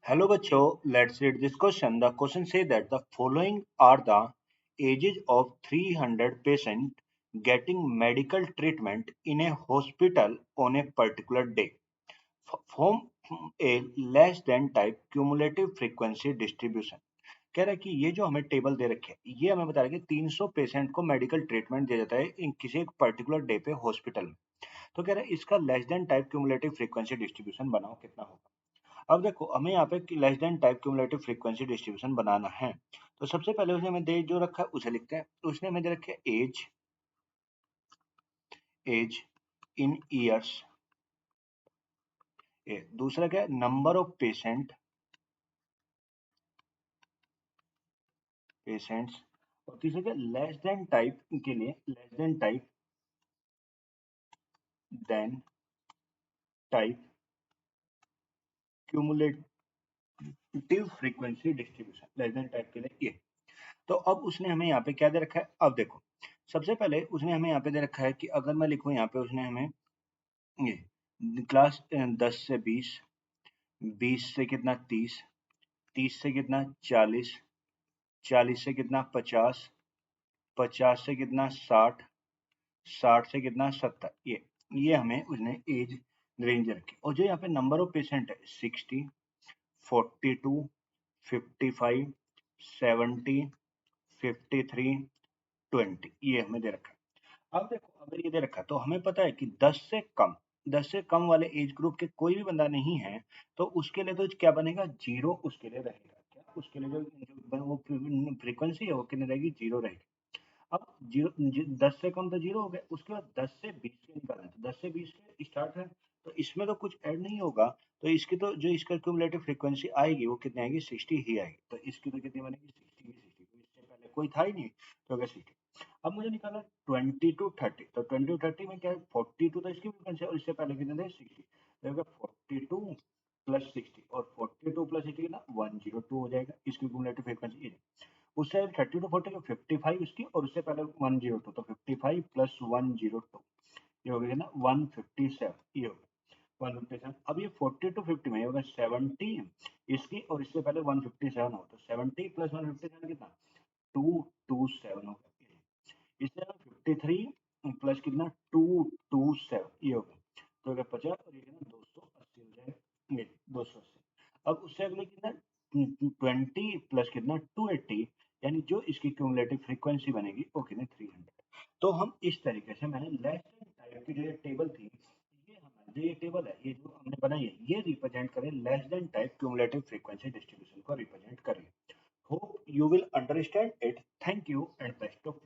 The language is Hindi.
Hello बच्चों, let's read this question. The question says that the following are the ages of 300 patients getting medical treatment in a hospital on a particular day. Form a less than type cumulative frequency distribution. कह रहा है कि ये जो हमें टेबल दे रखे है ये हमें बता रहा है कि 300 पेशेंट को मेडिकल ट्रीटमेंट दिया जाता है इन किसी एक पर्टिकुलर डे पे हॉस्पिटल में। तो कह रहा है इसका less than type cumulative frequency distribution बनाओ कितना होगा। अब देखो हमें यहाँ पे less than type cumulative frequency distribution बनाना है। तो सबसे पहले उसने हमें दे जो रखा है उसे लिखते हैं। तो उसने हमें दे रखे एज एज इन ईयर्स। दूसरा क्या है नंबर ऑफ पेशेंट्स। और तीसरा क्या लेस देन टाइप के लिए less than type cumulative frequency distribution less than type के लिए ये। तो अब उसने हमें यहाँ पे क्या दे रखा है। अब देखो सबसे पहले उसने हमें यहाँ पे दे रखा है कि अगर मैं लिखूं यहाँ पे उसने हमें ये क्लास 10 से 20, 20 से कितना 30, 30 से कितना 40, 40 से कितना 50, 50 से कितना 60, 60 से कितना 70। ये हमें उसने एज रेंज रखी। और जो यहाँ पे नंबर ऑफ पेशेंट है 60, 42, 55, 70, 53, 20 ये हमें दे रखा है। अब देखो अगर ये दे रखा है तो हमें पता है कि 10 से कम वाले एज ग्रुप के कोई भी बंदा नहीं है तो उसके लिए तो क्या बनेगा जीरो उसके लिए रहेगा। क्या उसके लिए जो वो फ्रीक्वेंसी है वो कितनी रहेगी जीरो रहेगी। अब जीरो 10 से कम तो जीरो हो गया। उसके बाद 10 से 20 के निकालना है। 10 से 20 के स्टार्ट है तो इसमें तो कुछ ऐड नहीं होगा। तो इसकी तो जो इसका क्यूमुलेटिव फ्रीक्वेंसी आएगी वो कितनी आएगी 60 ही आएगी। तो इसकी तो कितनी बनेगी 60 ही 60। तो इससे पहले कोई था ही नहीं तो अगर 60। अब मुझे निकालना 20 टू 30। तो 20 टू 30 में क्या है 42 तो इसकी फ्रीक्वेंसी है और इससे पहले कितने थे 60। तो होगा 42 प्लस 60 और 42 प्लस 60 कितना 102 हो जाएगा इसकी क्यूमुलेटिव फ्रीक्वेंसी। उससे 30 टू 40 55 उसकी और उससे पहले 102 तो 55 प्लस 102 ये हो गया ना 157। ये हो गया 157। अब ये 40 टू 50 में ये होगा 70 इसकी और इससे पहले 157 हो तो 70 प्लस 157 कितना 227 हो गया। इससे 53 प्लस कितना 227 ये हो गया। तो हो गया 50 और ये कितना 280 हो जाएगा। ये 280। अब उससे अगले कितना 20 प्लस कितना 280 यानी जो इसकी क्यूमुलेटिव फ्रीक्वेंसी बनेगी वो कितनी 300। तो हम इस तरीके से मैंने लेस देन टाइप की जो ये टेबल थी ये हमारा जो ये टेबल है ये जो हमने बनाई है ये रिप्रेजेंट करे less than type cumulative frequency distribution को रिप्रेजेंट करे। Hope you will understand it. Thank you and best of